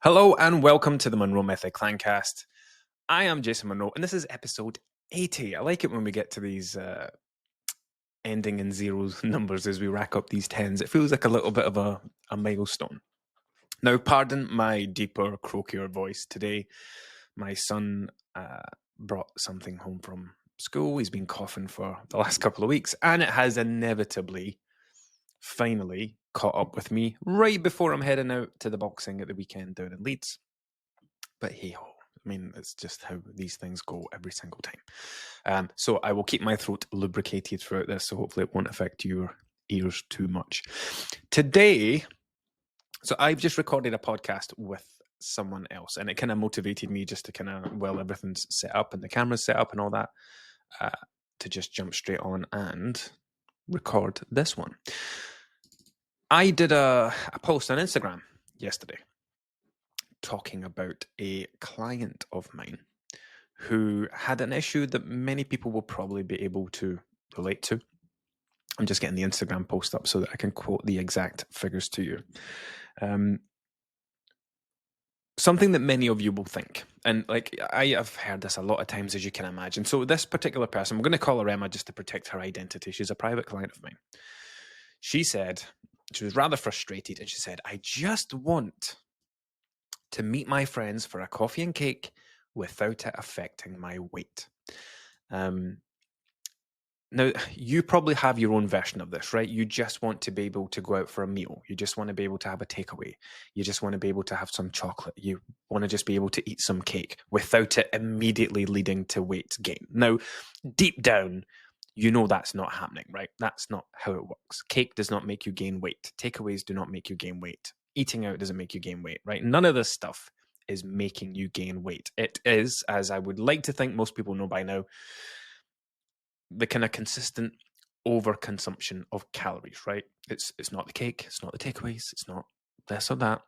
Hello and welcome to the Monroe Method Clancast. I am Jason Monroe and this is episode 80. I like it when we get to these ending in zeros numbers as we rack up these tens. It feels like a little bit of a milestone. Now, pardon my deeper, croakier voice today. My son brought something home from school. He's been coughing for the last couple of weeks and it has inevitably, finally, caught up with me right before I'm heading out to the boxing at the weekend down in Leeds. But hey ho, I mean, it's just how these things go every single time. So I will keep my throat lubricated throughout this, so hopefully it won't affect your ears too much. Today, so I've just recorded a podcast with someone else, and it kind of motivated me just to kind of, well, everything's set up and the camera's set up and all that, to just jump straight on and record this one. I did a post on Instagram yesterday talking about a client of mine who had an issue that many people will probably be able to relate to. I'm just getting the Instagram post up so that I can quote the exact figures to you. Something that many of you will think, and like I have heard this a lot of times, as you can imagine. So this particular person, we're going to call her Emma just to protect her identity. She's a private client of mine. She said she was rather frustrated, and she said, "I just want to meet my friends for a coffee and cake without it affecting my weight." Now, you probably have your own version of this, right? You just want to be able to go out for a meal. You just want to be able to have a takeaway. You just want to be able to have some chocolate. You want to just be able to eat some cake without it immediately leading to weight gain. Now, deep down, you know that's not happening, right? That's not how it works. Cake does not make you gain weight. Takeaways do not make you gain weight. Eating out doesn't make you gain weight, right? None of this stuff is making you gain weight. It is, as I would like to think most people know by now, the kind of consistent overconsumption of calories, right? It's not the cake, it's not the takeaways, it's not this or that.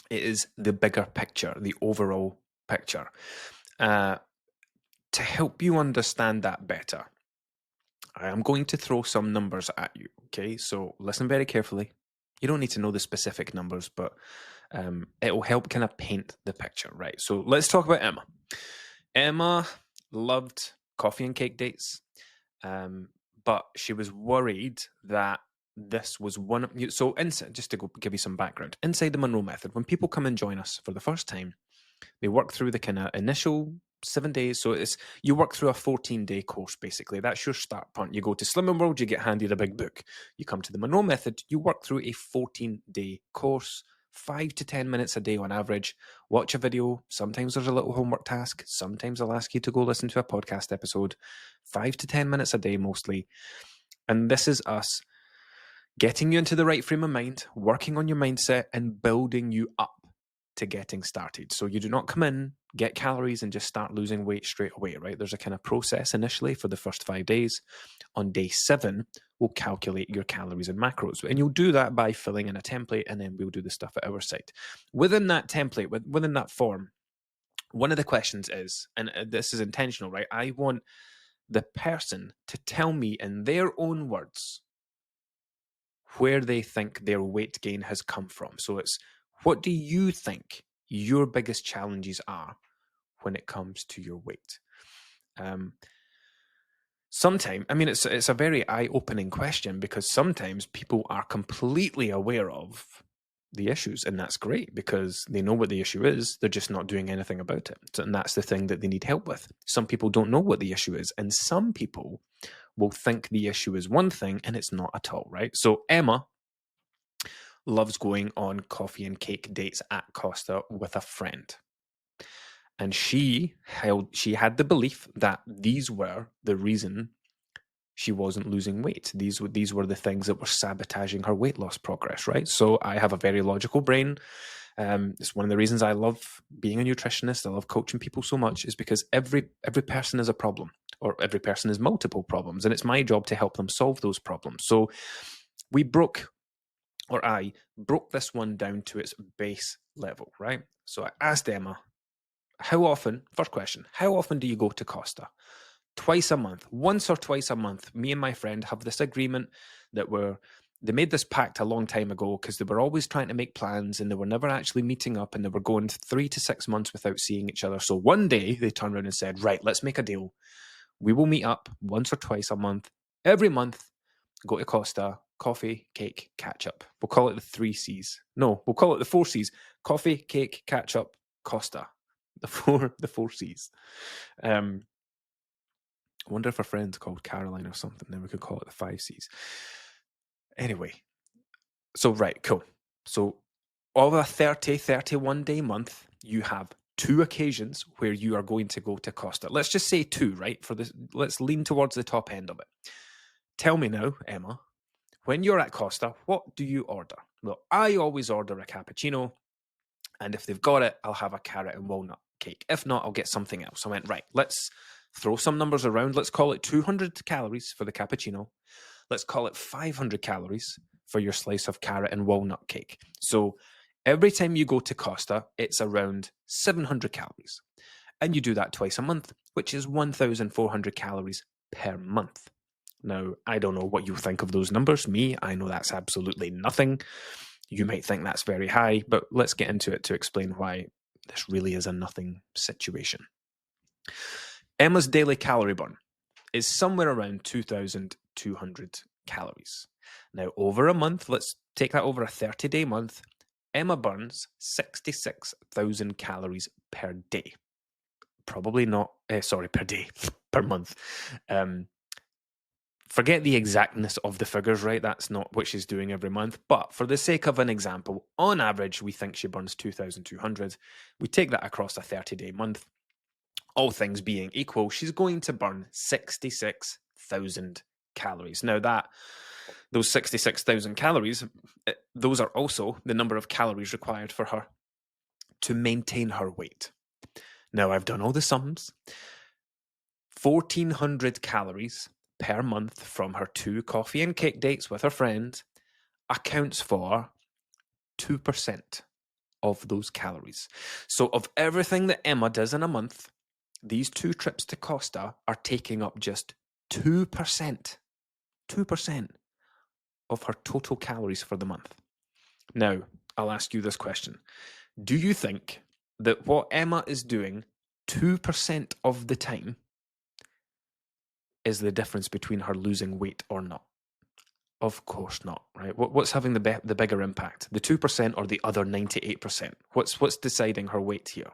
It is the bigger picture, the overall picture. To help you understand that better, I am going to throw some numbers at you, okay? So listen very carefully. You don't need to know the specific numbers, but it will help kind of paint the picture, right? So let's talk about Emma. Emma loved coffee and cake dates. But she was worried that this was one of you. So, just to give you some background, inside the Monroe Method, when people come and join us for the first time, they work through the kind of initial 7 days. So you work through a 14-day course, basically. That's your start point. You go to Slimming World, you get handed a big book. You come to the Monroe Method, you work through a 14-day course, 5 to 10 minutes a day on average. Watch a video. Sometimes there's a little homework task. Sometimes I'll ask you to go listen to a podcast episode. 5 to 10 minutes a day mostly. And this is us getting you into the right frame of mind, working on your mindset, and building you up to getting started. So you do not come in, get calories, and just start losing weight straight away, right? There's a kind of process initially for the first 5 days. On day 7, we'll calculate your calories and macros. And you'll do that by filling in a template, and then we'll do the stuff at our site. Within that template, within that form, one of the questions is, and this is intentional, right? I want the person to tell me in their own words where they think their weight gain has come from. So it's, what do you think your biggest challenges are when it comes to your weight? Sometimes, I mean, it's a very eye-opening question, because sometimes people are completely aware of the issues, and that's great because they know what the issue is. They're just not doing anything about it. And that's the thing that they need help with. Some people don't know what the issue is, and some people will think the issue is one thing and it's not at all, right? So Emma loves going on coffee and cake dates at Costa with a friend. And she had the belief that these were the reason she wasn't losing weight. These were the things that were sabotaging her weight loss progress, right? So I have a very logical brain. It's one of the reasons I love being a nutritionist. I love coaching people so much, is because every person is a problem, or every person is multiple problems, and it's my job to help them solve those problems. So I broke this one down to its base level, right? So I asked Emma, first question, how often do you go to Costa? Twice a month, once or twice a month. Me and my friend have this agreement that we're They made this pact a long time ago because they were always trying to make plans and they were never actually meeting up, and they were going 3 to 6 months without seeing each other. So one day they turned around and said, right, let's make a deal. We will meet up once or twice a month. Every month, go to Costa, coffee, cake, catch up. We'll call it the 3 C's. No, we'll call it the 4 C's. Coffee, cake, catch up, Costa. The four C's. I wonder if a friend's called Caroline or something. Then we could call it the 5 C's. Anyway, so right, cool. So of a 31 day month, you have 2 occasions where you are going to go to Costa. Let's just say 2, right? For this, let's lean towards the top end of it. Tell me now, Emma, when you're at Costa, what do you order? Well, I always order a cappuccino, and if they've got it, I'll have a carrot and walnut cake. If not, I'll get something else. I went, right, let's throw some numbers around. Let's call it 200 calories for the cappuccino. Let's call it 500 calories for your slice of carrot and walnut cake. So every time you go to Costa, it's around 700 calories. And you do that twice a month, which is 1,400 calories per month. Now, I don't know what you think of those numbers. Me, I know that's absolutely nothing. You might think that's very high, but let's get into it to explain why this really is a nothing situation. Emma's daily calorie burn is somewhere around 2,200 calories. Now, over a month, let's take that over a 30-day month, Emma burns 66,000 calories per day. Probably not, per day, per month. Forget the exactness of the figures, right? That's not what she's doing every month. But for the sake of an example, on average, we think she burns 2,200. We take that across a 30-day month. All things being equal, she's going to burn 66,000 calories. Now those 66,000 calories, those are also the number of calories required for her to maintain her weight. Now, I've done all the sums. 1,400 calories per month from her 2 coffee and cake dates with her friend accounts for 2% of those calories. So of everything that Emma does in a month, these 2 trips to Costa are taking up just 2% of her total calories for the month. Now, I'll ask you this question. Do you think that what Emma is doing 2% of the time is the difference between her losing weight or not? Of course not, right? What's having the bigger impact? The 2% or the other 98%? What's deciding her weight here?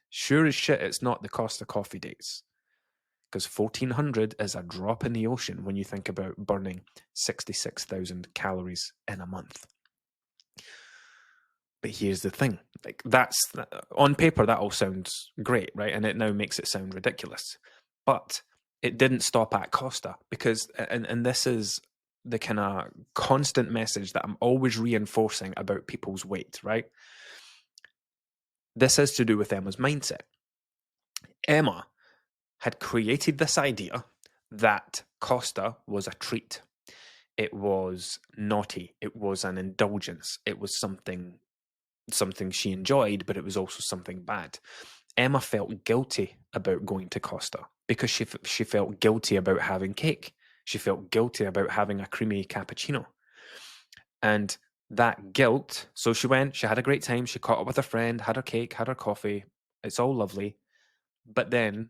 Sure as shit, it's not the Costa coffee dates. Because 1,400 is a drop in the ocean when you think about burning 66,000 calories in a month. But here's the thing, like that's on paper that all sounds great, right? And it now makes it sound ridiculous. But it didn't stop at Costa, because and this is the kind of constant message that I'm always reinforcing about people's weight, right? This has to do with Emma's mindset. Emma had created this idea that Costa was a treat. It was naughty. It was an indulgence. It was something she enjoyed, but it was also something bad. Emma felt guilty about going to Costa because she felt guilty about having cake. She felt guilty about having a creamy cappuccino. And that guilt, so she went, she had a great time, she caught up with her friend, had her cake, had her coffee. It's all lovely. But then,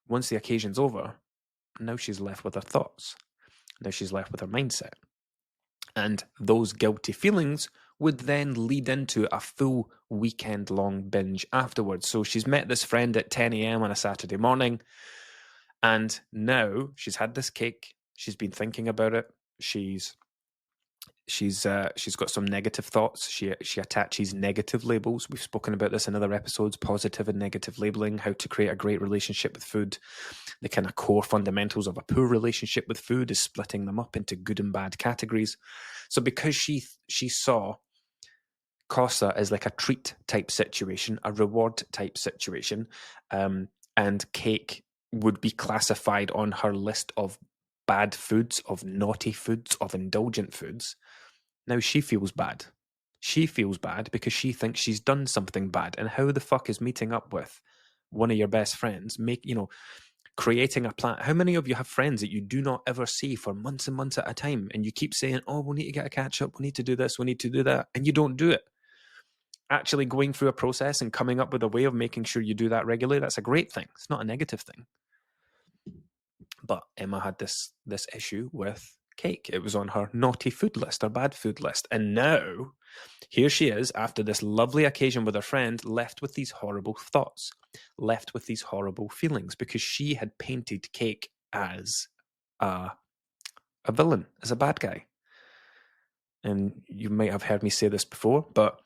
once the occasion's over, now she's left with her thoughts. Now she's left with her mindset. And those guilty feelings would then lead into a full weekend-long binge afterwards. So she's met this friend at 10 a.m. on a Saturday morning, and now she's had this cake. She's been thinking about it. She's got some negative thoughts. She attaches negative labels. We've spoken about this in other episodes, positive and negative labeling, how to create a great relationship with food. The kind of core fundamentals of a poor relationship with food is splitting them up into good and bad categories. So because she saw Costa as like a treat type situation, a reward type situation, and cake would be classified on her list of bad foods, of naughty foods, of indulgent foods. Now she feels bad. She feels bad because she thinks she's done something bad. And how the fuck is meeting up with one of your best friends creating a plan. How many of you have friends that you do not ever see for months and months at a time, and you keep saying, oh, we need to get a catch up, we need to do this, we need to do that, and you don't do it? Actually going through a process and coming up with a way of making sure you do that regularly, that's a great thing. It's not a negative thing. But Emma had this issue with cake. It was on her naughty food list, her bad food list. And now, here she is, after this lovely occasion with her friend, left with these horrible thoughts, left with these horrible feelings, because she had painted cake as a villain, as a bad guy. And you might have heard me say this before, but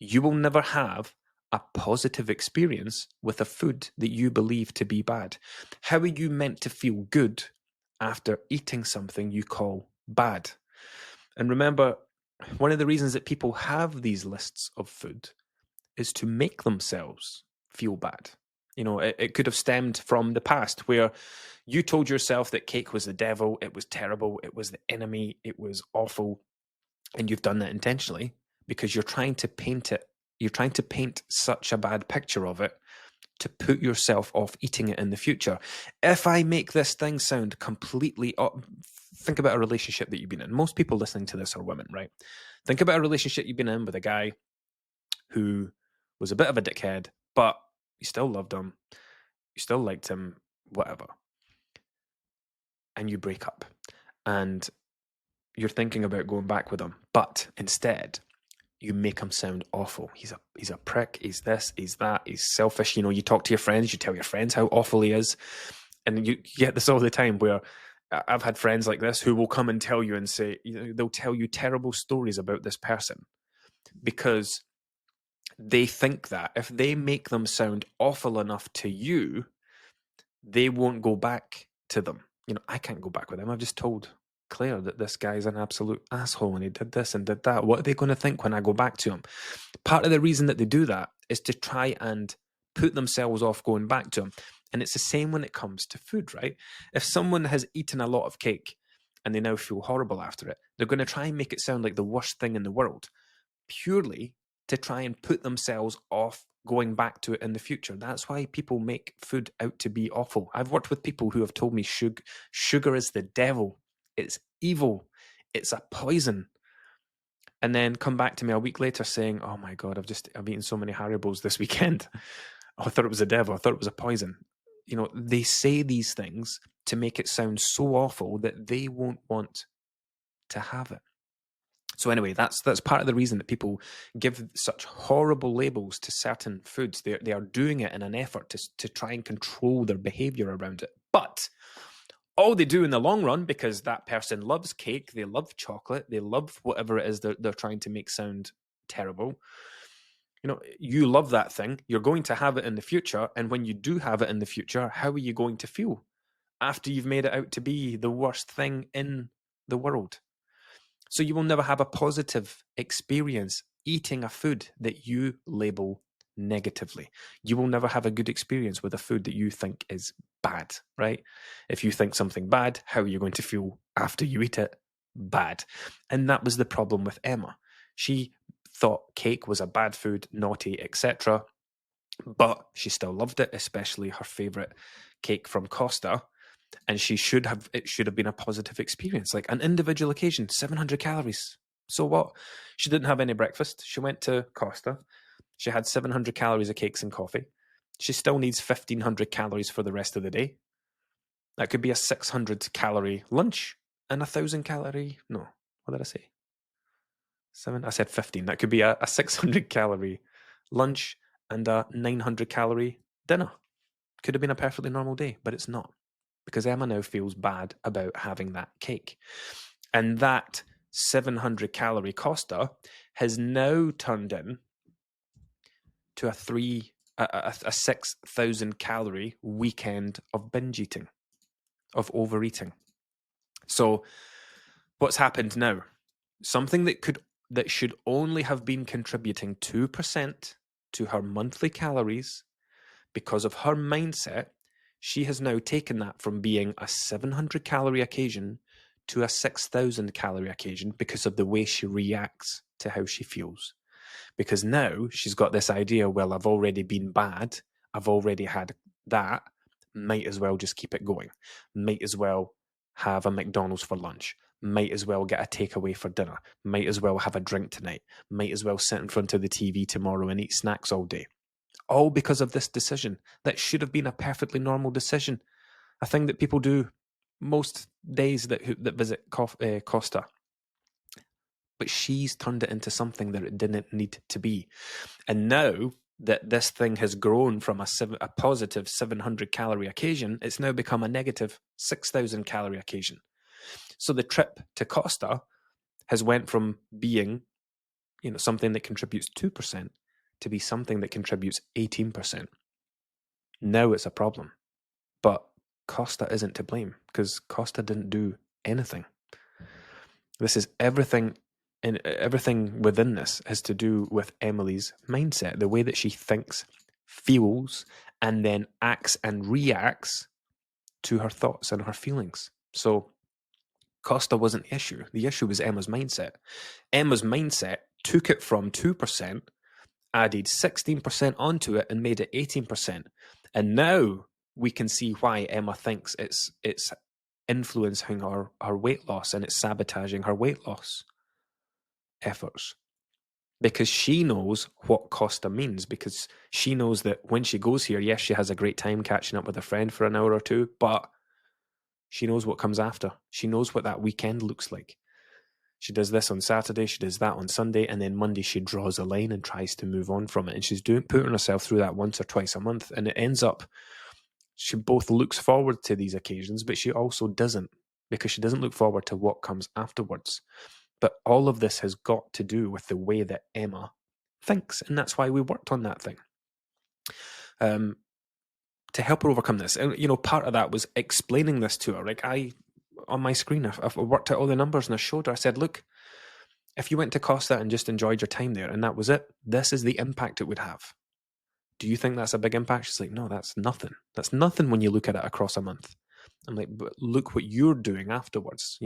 you will never have a positive experience with a food that you believe to be bad. How are you meant to feel good after eating something you call bad? And remember, one of the reasons that people have these lists of food is to make themselves feel bad. You know, it could have stemmed from the past where you told yourself that cake was the devil, it was terrible, it was the enemy, it was awful, and you've done that intentionally because you're trying to paint it. You're trying to paint such a bad picture of it to put yourself off eating it in the future. If I make this thing sound completely... think about a relationship that you've been in. Most people listening to this are women, right? Think about a relationship you've been in with a guy who was a bit of a dickhead, but you still loved him, you still liked him, whatever. And you break up. And you're thinking about going back with him, but instead... you make him sound awful. He's a prick. He's this, he's that, he's selfish. You know, you talk to your friends, you tell your friends how awful he is. And you get this all the time where I've had friends like this who will come and tell you and say, you know, they'll tell you terrible stories about this person because they think that if they make them sound awful enough to you, they won't go back to them. You know, I can't go back with them. I've just told Claire that this guy's an absolute asshole and he did this and did that. What are they going to think when I go back to him? Part of the reason that they do that is to try and put themselves off going back to him. And it's the same when it comes to food, right? If someone has eaten a lot of cake and they now feel horrible after it, they're going to try and make it sound like the worst thing in the world, purely to try and put themselves off going back to it in the future. That's why people make food out to be awful. I've worked with people who have told me sugar is the devil. It's evil. It's a poison. And then come back to me a week later saying, oh my God, I've eaten so many Haribos this weekend. Oh, I thought it was a devil. I thought it was a poison. You know, they say these things to make it sound so awful that they won't want to have it. So anyway, that's part of the reason that people give such horrible labels to certain foods. They are doing it in an effort to try and control their behavior around it. But all they do in the long run, because that person loves cake, they love chocolate, they love whatever it is they're trying to make sound terrible. You know, you love that thing. You're going to have it in the future. And when you do have it in the future, how are you going to feel after you've made it out to be the worst thing in the world? So you will never have a positive experience eating a food that you label negatively. You will never have a good experience with a food that you think is bad, right? If you think something bad, how are you going to feel after you eat it? Bad. And that was the problem with Emma. She thought cake was a bad food, naughty, etc. But she still loved it, especially her favourite cake from Costa. And it should have been a positive experience, like an individual occasion, 700 calories. So what? She didn't have any breakfast. She went to Costa. She had 700 calories of cakes and coffee. She still needs 1,500 calories for the rest of the day. That could be a 600 calorie lunch and 1,000 calorie... No, what did I say? 7? I said 15. That could be a 600 calorie lunch and a 900 calorie dinner. Could have been a perfectly normal day, but it's not. Because Emma now feels bad about having that cake. And that 700 calorie Costa has now turned in to a 6,000 calorie weekend of binge eating, of overeating. So what's happened now? Something that should only have been contributing 2% to her monthly calories, because of her mindset, she has now taken that from being a 700 calorie occasion to a 6,000 calorie occasion because of the way she reacts to how she feels. Because now she's got this idea, well, I've already been bad, I've already had that, might as well just keep it going. Might as well have a McDonald's for lunch. Might as well get a takeaway for dinner. Might as well have a drink tonight. Might as well sit in front of the TV tomorrow and eat snacks all day. All because of this decision that should have been a perfectly normal decision. A thing that people do most days that visit Costa. But she's turned it into something that it didn't need to be. And now that this thing has grown from a positive 700 calorie occasion, it's now become a negative 6,000 calorie occasion. So the trip to Costa has went from being, something that contributes 2% to be something that contributes 18%. Now it's a problem. But Costa isn't to blame because Costa didn't do anything. This is everything. And everything within this has to do with Emily's mindset, the way that she thinks, feels, and then acts and reacts to her thoughts and her feelings. So Costa wasn't the issue. The issue was Emma's mindset. Emma's mindset took it from 2%, added 16% onto it, and made it 18%. And now we can see why Emma thinks it's influencing her weight loss and it's sabotaging her weight loss efforts, because she knows what Costa means, because she knows that when she goes here, yes, she has a great time catching up with a friend for an hour or two, but she knows what comes after. She knows what that weekend looks like. She does this on Saturday, she does that on Sunday, and then Monday she draws a line and tries to move on from it, and she's putting herself through that once or twice a month, and it ends up she both looks forward to these occasions, but she also doesn't, because she doesn't look forward to what comes afterwards. But all of this has got to do with the way that Emma thinks, and that's why we worked on that thing. To help her overcome this. And, part of that was explaining this to her. Like on my screen, I've worked out all the numbers and I showed her, I said, look, if you went to Costa and just enjoyed your time there and that was it, this is the impact it would have. Do you think that's a big impact? She's like, no, that's nothing. That's nothing when you look at it across a month. I'm like, but look what you're doing afterwards.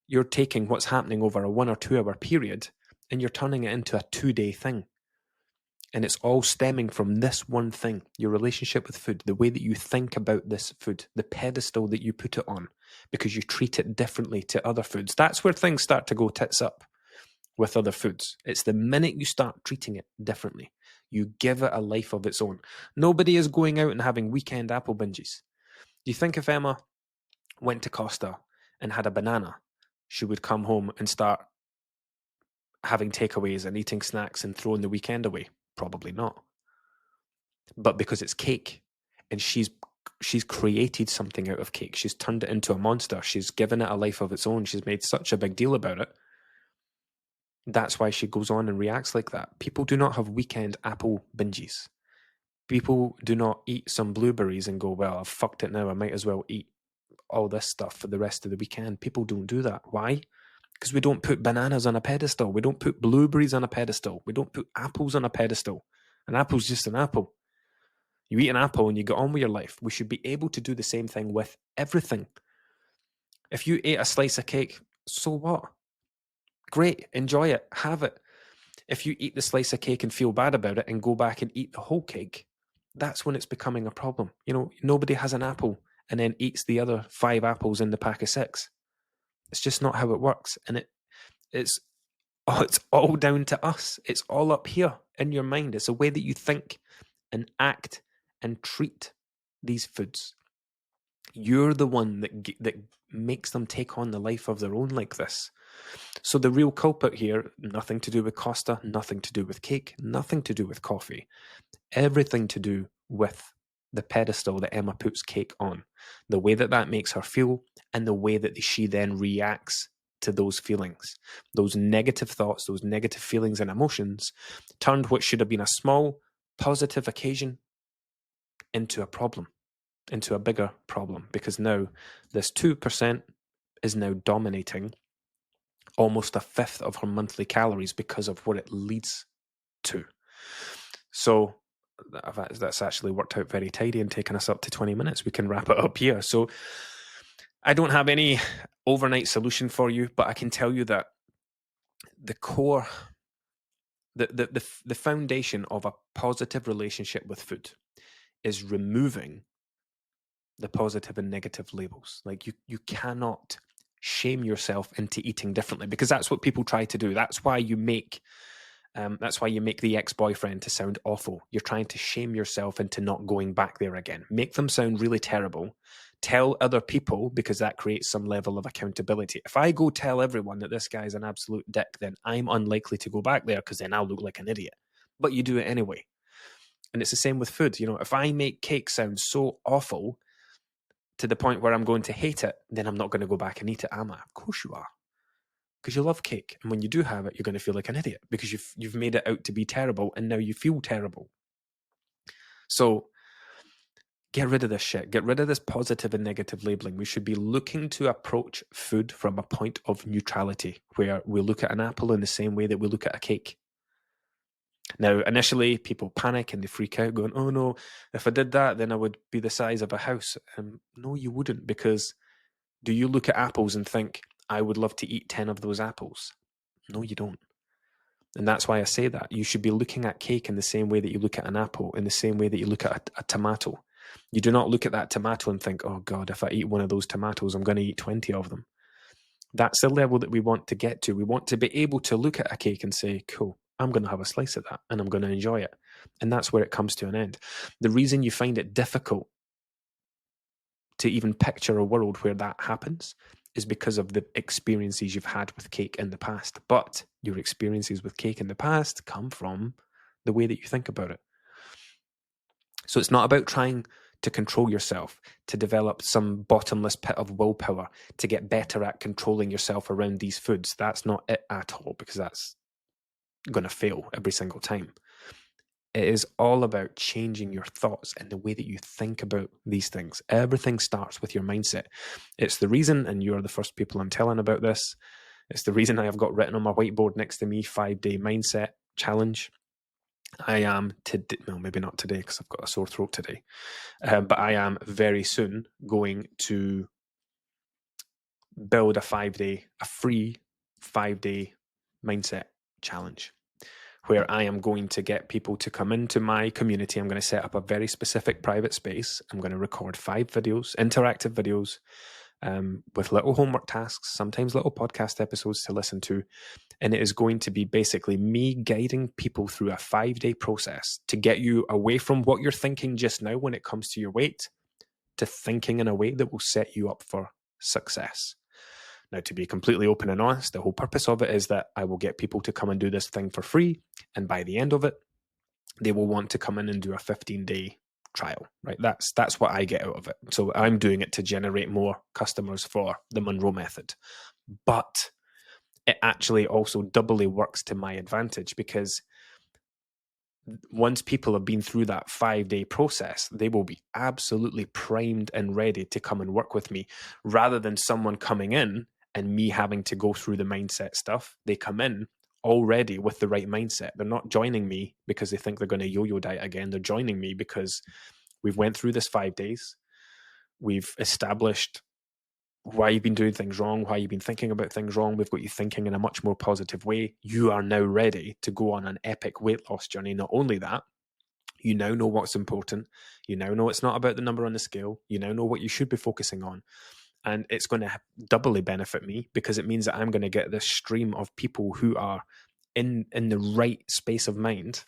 You're taking what's happening over a 1 or 2 hour period and you're turning it into a 2-day thing. And it's all stemming from this one thing, your relationship with food, the way that you think about this food, the pedestal that you put it on, because you treat it differently to other foods. That's where things start to go tits up with other foods. It's the minute you start treating it differently. You give it a life of its own. Nobody is going out and having weekend apple binges. Do you think if Emma went to Costa and had a banana, she would come home and start having takeaways and eating snacks and throwing the weekend away? Probably not. But because it's cake and she's created something out of cake, she's turned it into a monster, she's given it a life of its own, she's made such a big deal about it, that's why she goes on and reacts like that. People do not have weekend apple binges. People do not eat some blueberries and go, well, I've fucked it now, I might as well eat all this stuff for the rest of the weekend. People don't do that. Why? Because we don't put bananas on a pedestal. We don't put blueberries on a pedestal. We don't put apples on a pedestal. An apple's just an apple. You eat an apple and you get on with your life. We should be able to do the same thing with everything. If you ate a slice of cake, so what? Great, enjoy it, have it. If you eat the slice of cake and feel bad about it and go back and eat the whole cake, that's when it's becoming a problem. Nobody has an apple and then eats the other 5 apples in the pack of 6. It's just not how it works. And it's all down to us. It's all up here in your mind. It's the way that you think and act and treat these foods. You're the one that makes them take on the life of their own like this. So the real culprit here, nothing to do with Costa, nothing to do with cake, nothing to do with coffee, everything to do with the pedestal that Emma puts cake on, the way that makes her feel, and the way that she then reacts to those feelings, those negative thoughts, those negative feelings and emotions, turned what should have been a small positive occasion into a problem, into a bigger problem, because now this 2% is now dominating almost a fifth of her monthly calories because of what it leads to. So that's actually worked out very tidy and taken us up to 20 minutes. We can wrap it up here. So I don't have any overnight solution for you, but I can tell you that the core, the foundation of a positive relationship with food is removing the positive and negative labels. Like you cannot shame yourself into eating differently, because that's what people try to do. That's why you make the ex-boyfriend to sound awful. You're trying to shame yourself into not going back there again. Make them sound really terrible. Tell other people, because that creates some level of accountability. If I go tell everyone that this guy's an absolute dick, then I'm unlikely to go back there, because then I'll look like an idiot. But you do it anyway. And it's the same with food. You know, if I make cake sound so awful to the point where I'm going to hate it, then I'm not going to go back and eat it, am I? Of course you are. Because you love cake, and when you do have it, you're going to feel like an idiot because you've made it out to be terrible, and now you feel terrible. So get rid of this shit. Get rid of this positive and negative labeling. We should be looking to approach food from a point of neutrality, where we look at an apple in the same way that we look at a cake. Now, initially, people panic and they freak out, going, "Oh no, if I did that, then I would be the size of a house." No, you wouldn't, because do you look at apples and think, I would love to eat 10 of those apples? No, you don't. And that's why I say that. You should be looking at cake in the same way that you look at an apple, in the same way that you look at a tomato. You do not look at that tomato and think, oh God, if I eat one of those tomatoes, I'm going to eat 20 of them. That's the level that we want to get to. We want to be able to look at a cake and say, cool, I'm going to have a slice of that and I'm going to enjoy it. And that's where it comes to an end. The reason you find it difficult to even picture a world where that happens is because of the experiences you've had with cake in the past. But your experiences with cake in the past come from the way that you think about it. So it's not about trying to control yourself, to develop some bottomless pit of willpower, to get better at controlling yourself around these foods. That's not it at all, because that's going to fail every single time. It is all about changing your thoughts and the way that you think about these things. Everything starts with your mindset. It's the reason, and you're the first people I'm telling about this, it's the reason I have got written on my whiteboard next to me, 5-day mindset challenge. I am today, well, maybe not today because I've got a sore throat today, but I am very soon going to build a free 5-day mindset challenge, where I am going to get people to come into my community. I'm going to set up a very specific private space. I'm going to record 5 videos, interactive videos, with little homework tasks, sometimes little podcast episodes to listen to. And it is going to be basically me guiding people through a 5-day process to get you away from what you're thinking just now when it comes to your weight, to thinking in a way that will set you up for success. Now, to be completely open and honest, the whole purpose of it is that I will get people to come and do this thing for free. And by the end of it, they will want to come in and do a 15-day trial, right? That's what I get out of it. So I'm doing it to generate more customers for the Monroe method. But it actually also doubly works to my advantage, because once people have been through that 5-day process, they will be absolutely primed and ready to come and work with me, rather than someone coming in and me having to go through the mindset stuff. They come in already with the right mindset. They're not joining me because they think they're going to yo-yo diet again. They're joining me because we've went through this 5 days. We've established why you've been doing things wrong, why you've been thinking about things wrong. We've got you thinking in a much more positive way. You are now ready to go on an epic weight loss journey. Not only that, you now know what's important. You now know it's not about the number on the scale. You now know what you should be focusing on. And it's going to doubly benefit me, because it means that I'm going to get this stream of people who are in the right space of mind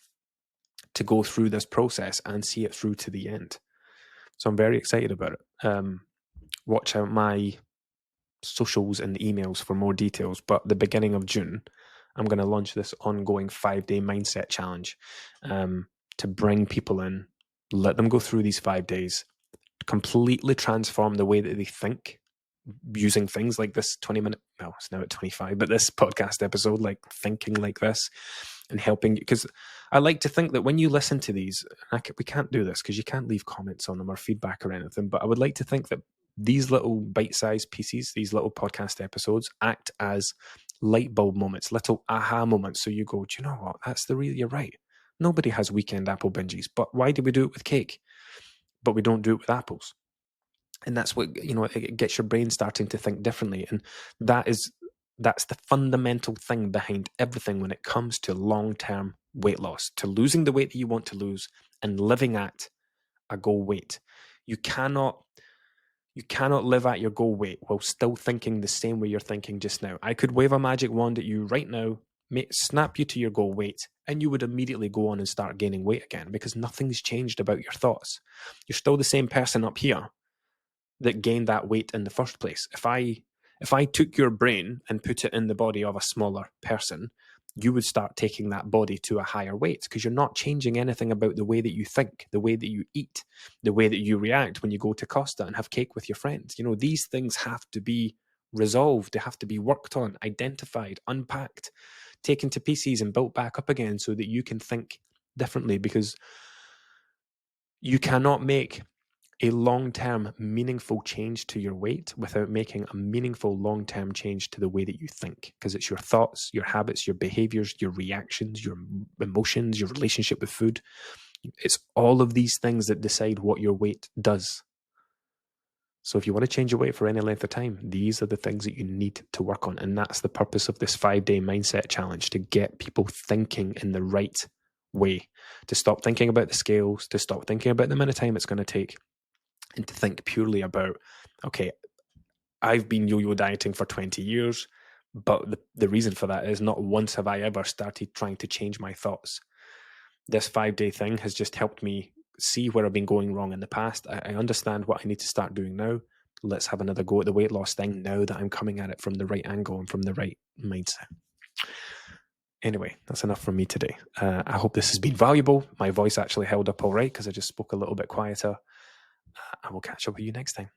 to go through this process and see it through to the end. So I'm very excited about it. Watch out my socials and emails for more details. But the beginning of June, I'm going to launch this ongoing 5-day mindset challenge, to bring people in, let them go through these 5 days, completely transform the way that they think, using things like this 20-minute, well, it's now at 25, but this podcast episode, like thinking like this and helping, because I like to think that when you listen to these, we can't do this because you can't leave comments on them or feedback or anything, but I would like to think that these little bite-sized pieces, these little podcast episodes, act as light bulb moments, little aha moments. So you go, do you know what? You're right. Nobody has weekend apple binges, but why do we do it with cake? But we don't do it with apples. And that's what, it gets your brain starting to think differently. And that's the fundamental thing behind everything when it comes to long-term weight loss, to losing the weight that you want to lose and living at a goal weight. You cannot You cannot live at your goal weight while still thinking the same way you're thinking just now. I could wave a magic wand at you right now, snap you to your goal weight, and you would immediately go on and start gaining weight again because nothing's changed about your thoughts. You're still the same person up here that gained that weight in the first place. If I took your brain and put it in the body of a smaller person, you would start taking that body to a higher weight because you're not changing anything about the way that you think, the way that you eat, the way that you react when you go to Costa and have cake with your friends. You know, these things have to be resolved. They have to be worked on, identified, unpacked, taken to pieces and built back up again so that you can think differently, because you cannot make a long-term meaningful change to your weight without making a meaningful long-term change to the way that you think, because it's your thoughts, your habits, your behaviors, your reactions, your emotions, your relationship with food. It's all of these things that decide what your weight does. So if you want to change your weight for any length of time, these are the things that you need to work on. And that's the purpose of this 5-day mindset challenge, to get people thinking in the right way, to stop thinking about the scales, to stop thinking about the amount of time it's going to take, and to think purely about, okay, I've been yo-yo dieting for 20 years, but the reason for that is not once have I ever started trying to change my thoughts. This 5-day thing has just helped me see where I've been going wrong in the past. I understand what I need to start doing now. Let's have another go at the weight loss thing now that I'm coming at it from the right angle and from the right mindset. Anyway, that's enough from me today. I hope this has been valuable. My voice actually held up all right because I just spoke a little bit quieter. I will catch up with you next time.